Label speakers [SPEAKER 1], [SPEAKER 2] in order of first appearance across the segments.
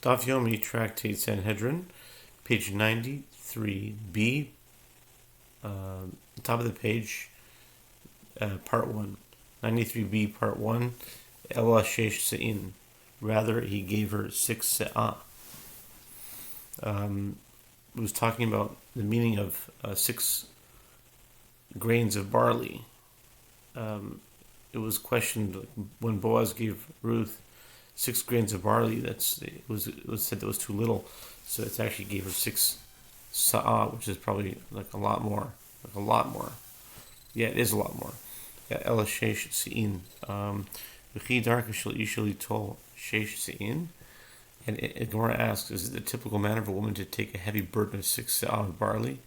[SPEAKER 1] Daf Yomi, Tractate Sanhedrin, page 93b, top of the page, part 1. 93b, part 1, Ela Shesh Se'in. Rather, he gave her 6 se'ah. It was talking about the meaning of 6 grains of barley. It was questioned when Boaz gave Ruth 6 grains of barley. It was said that was too little, so it actually gave her 6 sa'ah, which is probably like a lot more. Yeah, it is a lot more. Yeah, ela sheish se'in. V'chi darka shel isha litol sheish se'in. And Gemara asks, is it the typical manner of a woman to take a heavy burden of 6 sa'ah of barley?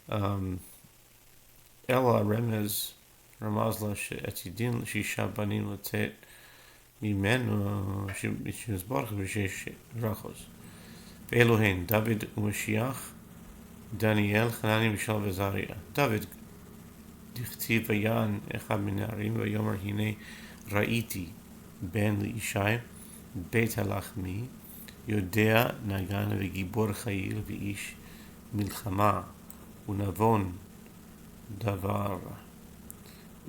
[SPEAKER 1] Ela remez ramazla she'etidin shisha banim l'tet ממנו שמסבורך בשש רחos. ואלו הן דוד ומשיח, דניאל, חנני, מישאל וזריה. דוד דכתיב ויען אחד מן הערים ויאמר הנה ראיתי בן לישי בית הלחמי יודע נגן וגיבור חיל ואיש מלחמה ונבון דבר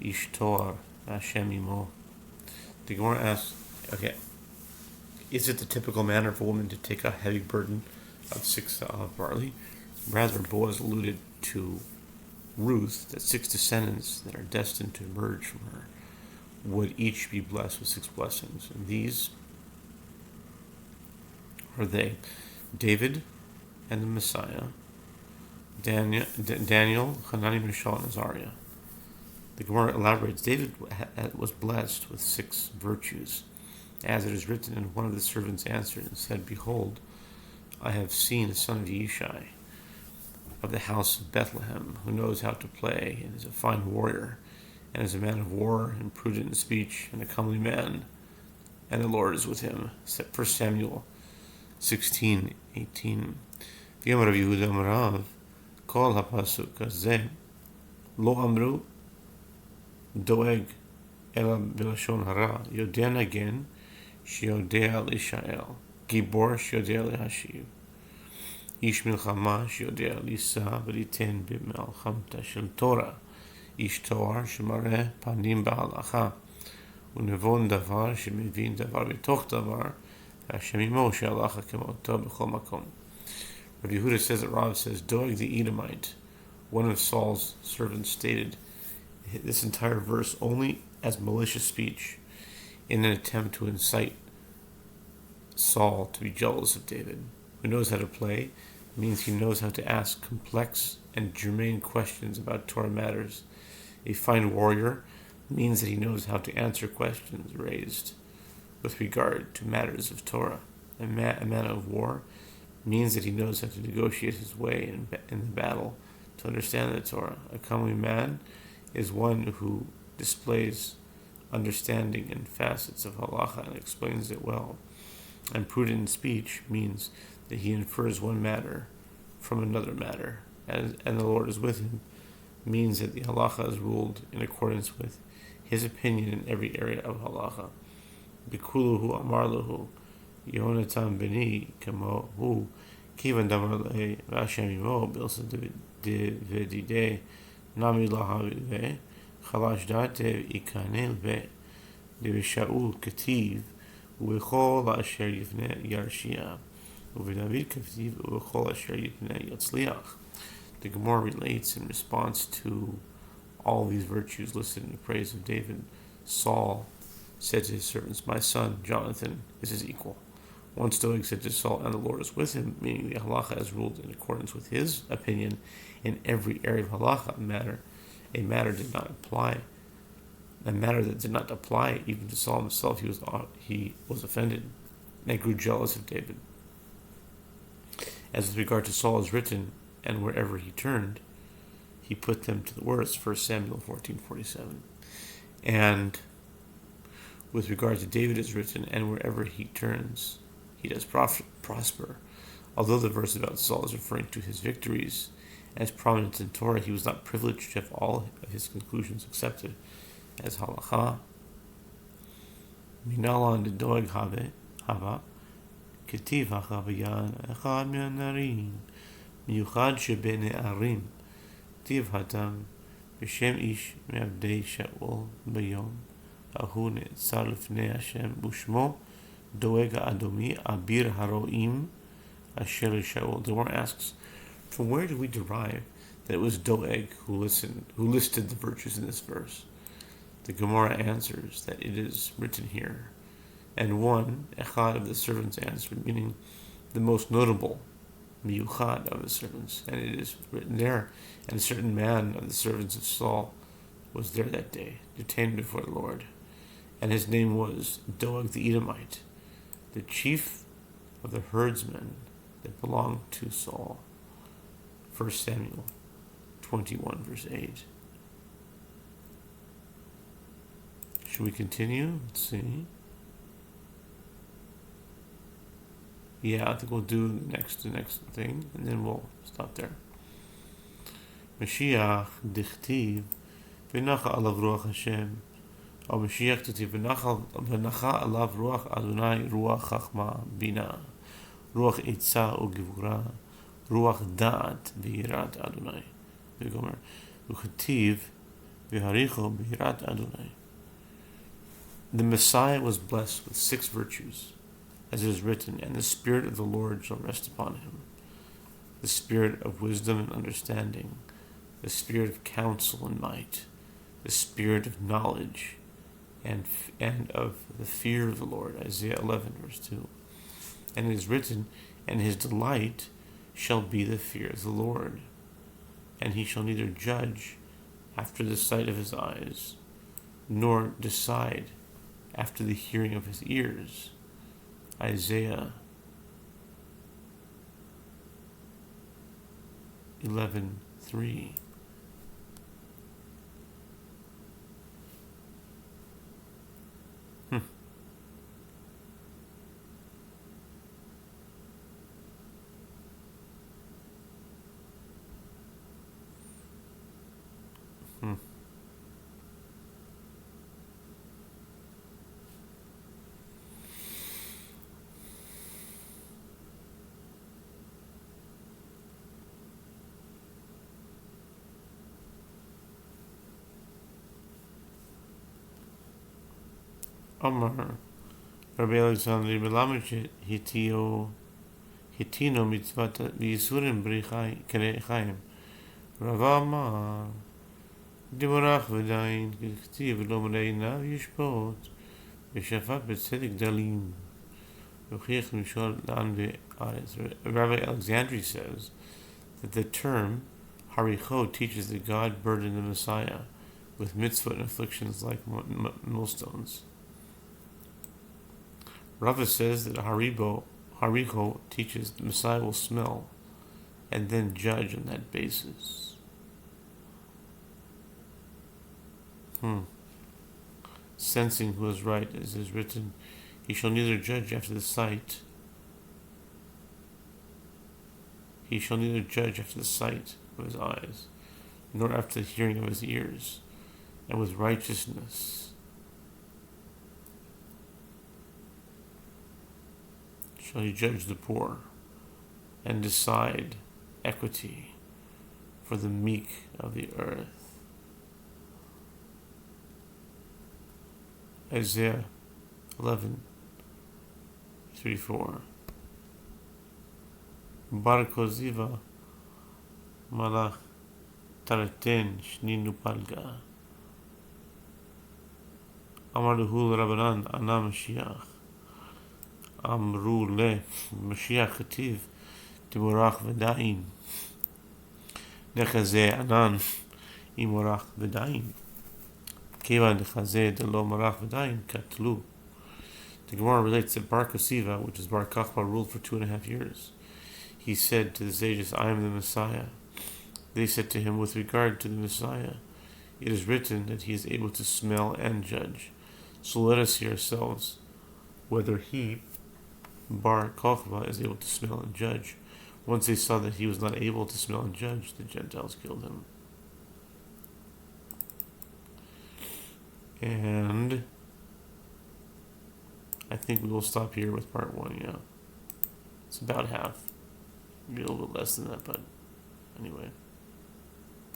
[SPEAKER 1] איש תואר והשם עמו. The Gemara asks, okay, is it the typical manner for a woman to take a heavy burden of 6 sa'ah of barley? Rather, Boaz alluded to Ruth, that 6 descendants that are destined to emerge from her would each be blessed with 6 blessings. And these are they: David and the Messiah, Daniel, Hanani, Mishael, and Azariah. The Gemara elaborates, David was blessed with 6 virtues, as it is written, and one of the servants answered and said, Behold, I have seen a son of Yishai, of the house of Bethlehem, who knows how to play, and is a fine warrior, and is a man of war, and prudent in speech, and a comely man, and the Lord is with him. 1 Samuel 16:18. V'yomer Rav Yehuda Marav, kol hapasuk hazeh, lo amru, דואג אלא בלשון הרע, יודע נגן שיודע להישאל, גיבור שיודע להשיב, איש מלחמה שיודע לישא וליתן במלחמתה של תורה, איש תואר שמראה פנים בהלכה, ונבון דבר שמבין דבר בתוך דבר, והשם עמו שהלכה כמותו בכל מקום. Rabbi Yehuda says that Rav says, Doeg the Edomite, one of Saul's servants, stated this entire verse only as malicious speech in an attempt to incite Saul to be jealous of David. Who knows how to play means he knows how to ask complex and germane questions about Torah matters. A fine warrior means that he knows how to answer questions raised with regard to matters of Torah. A man of war means that he knows how to negotiate his way in the battle to understand the Torah. A comely man is one who displays understanding in facets of halacha and explains it well. And prudent in speech means that he infers one matter from another matter, and the Lord is with him means that the halacha is ruled in accordance with his opinion in every area of halacha. Bikuluhu amarluhu Yonatan beni kamo hu kivan damar le v'Hashem imo bilsa dividide Nami lahavive, chalash date ikanel ve, Shaul kativ, u'v'chol asher yivne yarshia, u'v'David kativ, u'v'chol asher yivne yatzliach. The Gemara relates in response to all these virtues listed in the praise of David. Saul said to his servants, My son Jonathan is his equal. One Stoic said to Saul, and the Lord is with him, meaning the halacha is ruled in accordance with his opinion in every area of halacha. A matter that did not apply even to Saul himself. He was offended and grew jealous of David. As with regard to Saul is written, and wherever he turned, he put them to the worst. 1 Samuel 14:47. And with regard to David is written, and wherever he turns, he does prosper. Although the verse about Saul is referring to his victories as prominent in Torah, he was not privileged to have all of his conclusions accepted as halacha. Minalan de doeg hava כתיב החוויין אחד מהנערים, מיוחד שבין נערים, כתיב התם בשם איש מעבדי שאול ביום, ההוא נעצר לפני השם, ושמו דואג האדומי, אביר הרועים, asher לשאול. The one asks, from where do we derive that it was Doeg who listed the virtues in this verse? The Gemara answers that it is written here. And one, Echad of the servants answered, meaning the most notable, Miyuchad of the servants. And it is written there, and a certain man of the servants of Saul was there that day, detained before the Lord. And his name was Doeg the Edomite, the chief of the herdsmen that belonged to Saul. 1 Samuel 21, verse 8. Should we continue? Let's see. Yeah, I think we'll do the next thing, and then we'll stop there. Mashiach dichtiv v'nacha alav ruach Hashem. Or Mashiach dichtiv v'nacha alav ruach Adonai ruach chachma bina ruach etza u'gevura ruach da'at v'yirat Adonai. V'gomer u'chativ v'haricho b'yirat Adonai. The Messiah was blessed with 6 virtues, as it is written, and the Spirit of the Lord shall rest upon him. The Spirit of wisdom and understanding, the Spirit of counsel and might, the Spirit of knowledge, and of the fear of the Lord. Isaiah 11, verse 2. And it is written, and his delight shall be the fear of the Lord, and he shall neither judge after the sight of his eyes, nor decide after the hearing of his ears. Isaiah 11:3. Amar Rabbi Alexander Belamed Hitino mitzvata v'yisurim b'rei chaim. Rava Amar Dimorach v'dayin k'ktiv lo m'reina v'yishpot v'shafat b'tzedek dalim v'chiach mishol lan v'aretz. Rabbi Alexandri says that the term haricho teaches that God burdened the Messiah with mitzvot and afflictions like millstones. Rava says that Haricho teaches the Messiah will smell and then judge on that basis. Sensing who is right, as is written, he shall neither judge after the sight. He shall neither judge after the sight of his eyes, nor after the hearing of his ears, and with righteousness shall he judge the poor, and decide equity for the meek of the earth. Isaiah 11:3-4. Bar koziva malach tareten shninu palga. Amar luhu Rabbanan ana Mashiach. Amru le Mashiach Chativ Timorach V'dain Nechazeh Anan Imorach V'dain Kivan Nechazeh Delo Morach V'dain Katlu. The Gemara relates that Bar Kosiva, which is Bar Kokhba, ruled for 2.5 years. He said to the sages, I am the Messiah. They said to him, with regard to the Messiah, it is written that he is able to smell and judge. So let us see ourselves whether he, Bar Kokhba, is able to smell and judge. Once they saw that he was not able to smell and judge, the Gentiles killed him. And I think we will stop here with part 1, yeah. It's about half. Maybe a little bit less than that, but anyway.